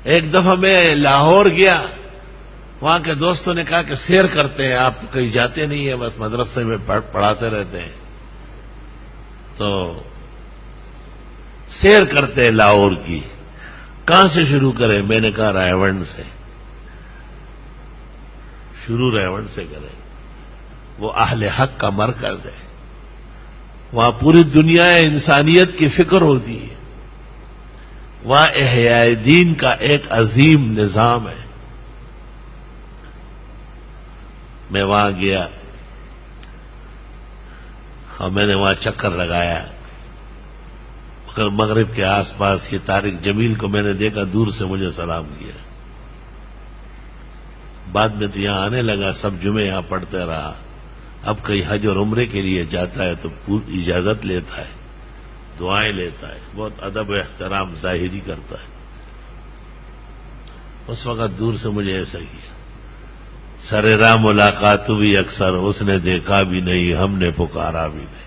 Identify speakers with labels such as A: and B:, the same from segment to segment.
A: ایک دفعہ میں لاہور گیا، وہاں کے دوستوں نے کہا کہ سیر کرتے ہیں، آپ کہیں جاتے نہیں ہیں، بس مدرسے میں پڑھاتے رہتے ہیں، تو سیر کرتے ہیں لاہور کی، کہاں سے شروع کریں؟ میں نے کہا رائے سے شروع، رائے سے کریں، وہ اہل حق کا مرکز ہے، وہاں پوری دنیا انسانیت کی فکر ہوتی ہے، وہاں احیاء دین کا ایک عظیم نظام ہے۔ میں وہاں گیا اور میں نے وہاں چکر لگایا، مغرب کے آس پاس یہ طارق جمیل کو میں نے دیکھا، دور سے مجھے سلام کیا، بعد میں تو یہاں آنے لگا، سب جمعے یہاں پڑھتے رہا، اب کہیں حج اور عمرے کے لیے جاتا ہے تو اجازت لیتا ہے، دعائیں لیتا ہے، بہت ادب و احترام ظاہری کرتا ہے۔ اس وقت دور سے مجھے ایسا کیا، سر راہ ملاقات بھی اکثر، اس نے دیکھا بھی نہیں، ہم نے پکارا بھی نہیں،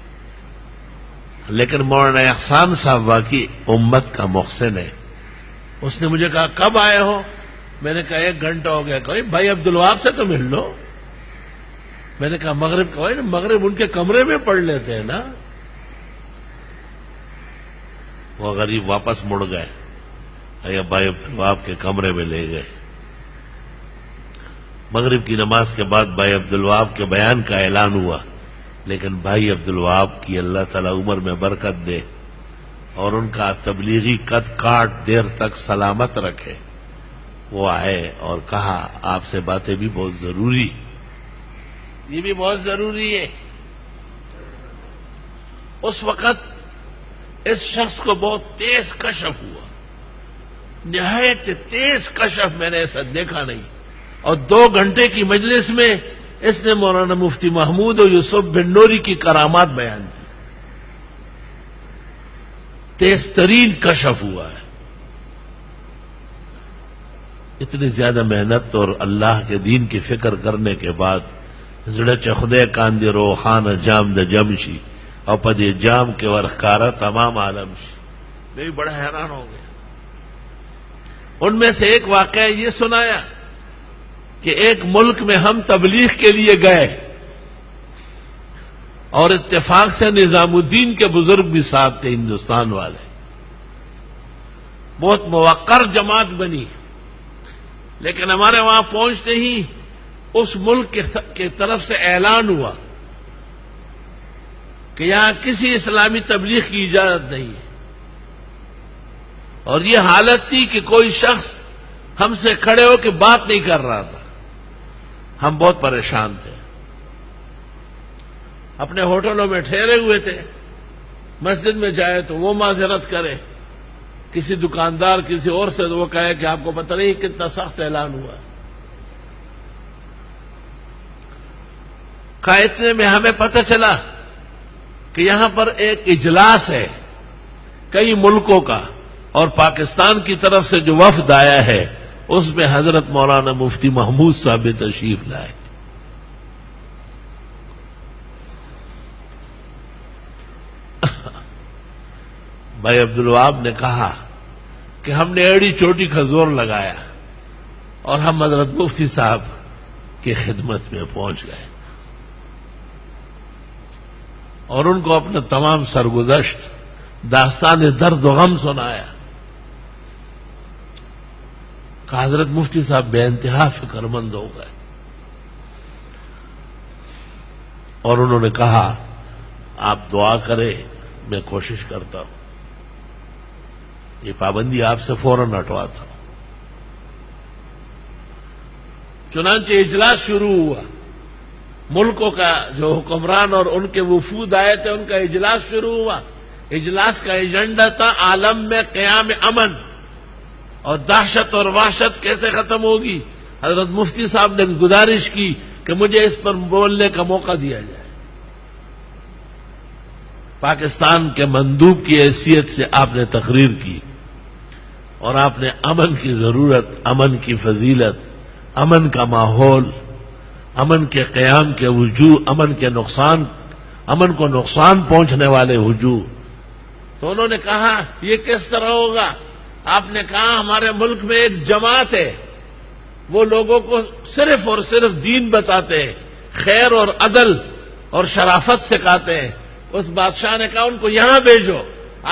A: لیکن مولانا احسان صاحب واقعی امت کا محسن ہے۔ اس نے مجھے کہا کب آئے ہو؟ میں نے کہا 1 گھنٹہ ہو گیا۔ کہ بھائی عبدالوہاب سے تو مل لو۔ میں نے کہا مغرب کا، مغرب ان کے کمرے میں پڑھ لیتے ہیں نا۔ وہ غریب واپس مڑ گئے، بھائی عبدالوہاب کے کمرے میں لے گئے۔ مغرب کی نماز کے بعد بھائی عبدالوہاب کے بیان کا اعلان ہوا، لیکن بھائی عبدالوہاب کی اللہ تعالی عمر میں برکت دے اور ان کا تبلیغی قد کاٹ دیر تک سلامت رکھے۔ وہ آئے اور کہا آپ سے باتیں بھی بہت ضروری، یہ بھی بہت ضروری ہے۔ اس وقت اس شخص کو بہت تیز کشف ہوا، نہایت تیز کشف، میں نے ایسا دیکھا نہیں۔ اور 2 گھنٹے کی مجلس میں اس نے مولانا مفتی محمود اور یوسف بن نوری کی کرامات بیان کی، تیز ترین کشف ہوا ہے۔ اتنی زیادہ محنت اور اللہ کے دین کی فکر کرنے کے بعد زڑچ خدے کاندی روخان جام د جمشی اور پدی جام کے ورخکارا تمام عالم شی۔ میں بھی بڑا حیران ہو گیا۔ ان میں سے ایک واقعہ یہ سنایا کہ ایک ملک میں ہم تبلیغ کے لیے گئے اور اتفاق سے نظام الدین کے بزرگ بھی ساتھ تھے، ہندوستان والے، بہت موقر جماعت بنی، لیکن ہمارے وہاں پہنچتے ہی اس ملک کی طرف سے اعلان ہوا کہ یہاں کسی اسلامی تبلیغ کی اجازت نہیں ہے، اور یہ حالت تھی کہ کوئی شخص ہم سے کھڑے ہو کے بات نہیں کر رہا تھا۔ ہم بہت پریشان تھے، اپنے ہوٹلوں میں ٹھہرے ہوئے تھے، مسجد میں جائے تو وہ معذرت کرے، کسی دکاندار کسی اور سے تو وہ کہے کہ آپ کو پتہ نہیں کتنا سخت اعلان ہوا ہے۔ اتنے میں ہمیں پتہ چلا کہ یہاں پر ایک اجلاس ہے کئی ملکوں کا، اور پاکستان کی طرف سے جو وفد آیا ہے اس میں حضرت مولانا مفتی محمود صاحب تشریف لائے۔ بھائی عبدالوہاب نے کہا کہ ہم نے ایڑی چوٹی کا زور لگایا اور ہم حضرت مفتی صاحب کی خدمت میں پہنچ گئے اور ان کو اپنا تمام سرگزشت داستان درد و غم سنایا۔ کہ حضرت مفتی صاحب بے انتہا فکر مند ہو گئے اور انہوں نے کہا آپ دعا کریں، میں کوشش کرتا ہوں، یہ پابندی آپ سے فوراً ہٹواتا ہوں۔ چنانچہ اجلاس شروع ہوا، ملکوں کا جو حکمران اور ان کے وفود آئے تھے ان کا اجلاس شروع ہوا۔ اجلاس کا ایجنڈا تھا عالم میں قیام امن اور دہشت اور وحشت کیسے ختم ہوگی۔ حضرت مفتی صاحب نے گزارش کی کہ مجھے اس پر بولنے کا موقع دیا جائے۔ پاکستان کے مندوب کی حیثیت سے آپ نے تقریر کی اور آپ نے امن کی ضرورت، امن کی فضیلت، امن کا ماحول، امن کے قیام کے وجوہ، امن کو نقصان پہنچنے والے وجوہ، تو انہوں نے کہا یہ کس طرح ہوگا؟ آپ نے کہا ہمارے ملک میں ایک جماعت ہے، وہ لوگوں کو صرف اور صرف دین بتاتے ہیں، خیر اور عدل اور شرافت سکھاتے ہیں۔ اس بادشاہ نے کہا ان کو یہاں بھیجو۔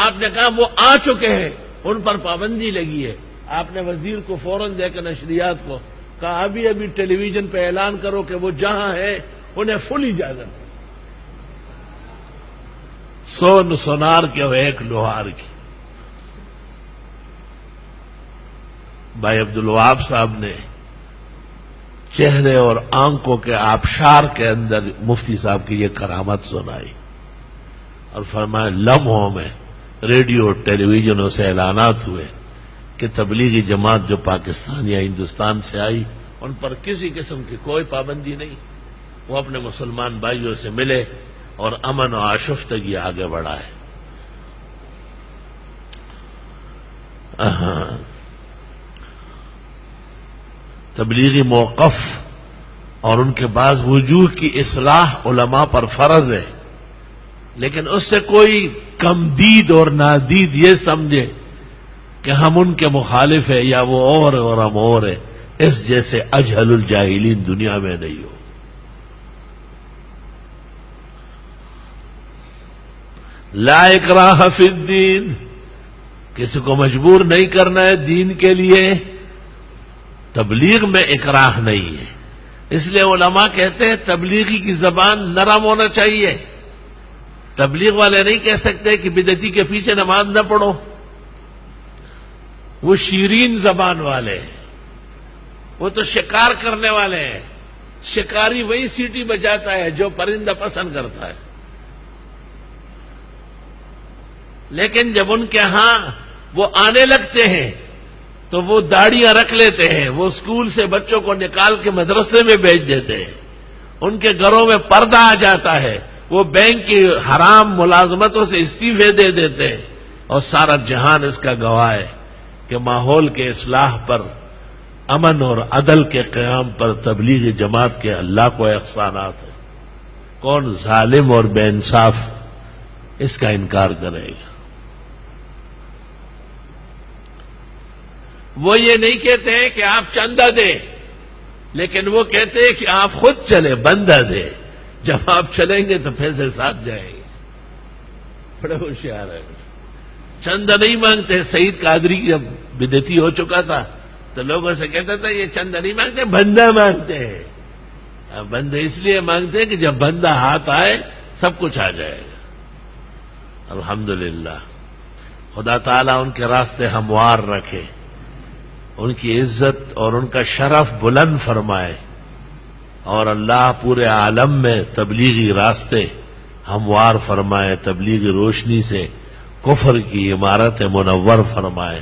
A: آپ نے کہا وہ آ چکے ہیں، ان پر پابندی لگی ہے۔ آپ نے وزیر کو فوراً دے کے نشریات کو کہا ابھی ابھی ٹیلی ویژن پہ اعلان کرو کہ وہ جہاں ہے انہیں فل اجازت، سون سونار کے ہو ایک لوہار کی۔ بھائی عبدالوہاب صاحب نے چہرے اور آنکھوں کے آبشار کے اندر مفتی صاحب کی یہ کرامت سنائی اور فرمایا لمحوں میں ریڈیو اور ٹیلی ویژنوں سے اعلانات ہوئے کہ تبلیغی جماعت جو پاکستان یا ہندوستان سے آئی ان پر کسی قسم کی کوئی پابندی نہیں، وہ اپنے مسلمان بھائیوں سے ملے اور امن و آشفتگی آگے بڑھائے۔ تبلیغی موقف اور ان کے بعض وجوہ کی اصلاح علماء پر فرض ہے، لیکن اس سے کوئی کم دید اور نادید یہ سمجھے کہ ہم ان کے مخالف ہیں یا وہ اور ہم اور ہیں، اس جیسے اجہل الجاہلین دنیا میں نہیں ہو۔ لا اکراہ فی الدین، کسی کو مجبور نہیں کرنا ہے دین کے لیے۔ تبلیغ میں اکراہ نہیں ہے، اس لیے علماء کہتے ہیں تبلیغی کی زبان نرم ہونا چاہیے۔ تبلیغ والے نہیں کہہ سکتے کہ بدعتی کے پیچھے نماز نہ پڑھو، وہ شیرین زبان والے ہیں، وہ تو شکار کرنے والے ہیں۔ شکاری وہی سیٹی بجاتا ہے جو پرندہ پسند کرتا ہے، لیکن جب ان کے ہاں وہ آنے لگتے ہیں تو وہ داڑیاں رکھ لیتے ہیں، وہ اسکول سے بچوں کو نکال کے مدرسے میں بھیج دیتے ہیں، ان کے گھروں میں پردہ آ جاتا ہے، وہ بینک کی حرام ملازمتوں سے استعفے دے دیتے ہیں، اور سارا جہان اس کا گواہ ہے کہ ماحول کے اصلاح پر، امن اور عدل کے قیام پر تبلیغی جماعت کے اللہ کو احسانات ہیں۔ کون ظالم اور بے انصاف اس کا انکار کرے گا؟ وہ یہ نہیں کہتے ہیں کہ آپ چندہ دیں، لیکن وہ کہتے ہیں کہ آپ خود چلے، بندہ دے، جب آپ چلیں گے تو پیسے ساتھ جائیں گے۔ بڑے ہوشیار ہے، چندہ نہیں مانگتے۔ سعید قادری جب بدعتی ہو چکا تھا تو لوگوں سے کہتا تھا یہ چندہ نہیں مانگتے، بندہ مانگتے ہیں۔ بندہ اس لیے مانگتے ہیں کہ جب بندہ ہاتھ آئے سب کچھ آ جائے گا۔ الحمدللہ، خدا تعالیٰ ان کے راستے ہموار رکھے، ان کی عزت اور ان کا شرف بلند فرمائے، اور اللہ پورے عالم میں تبلیغی راستے ہموار فرمائے، تبلیغی روشنی سے کفر کی عمارت منور فرمائے،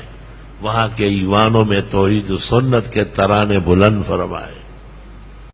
A: وہاں کے ایوانوں میں توحید و سنت کے ترانے بلند فرمائے۔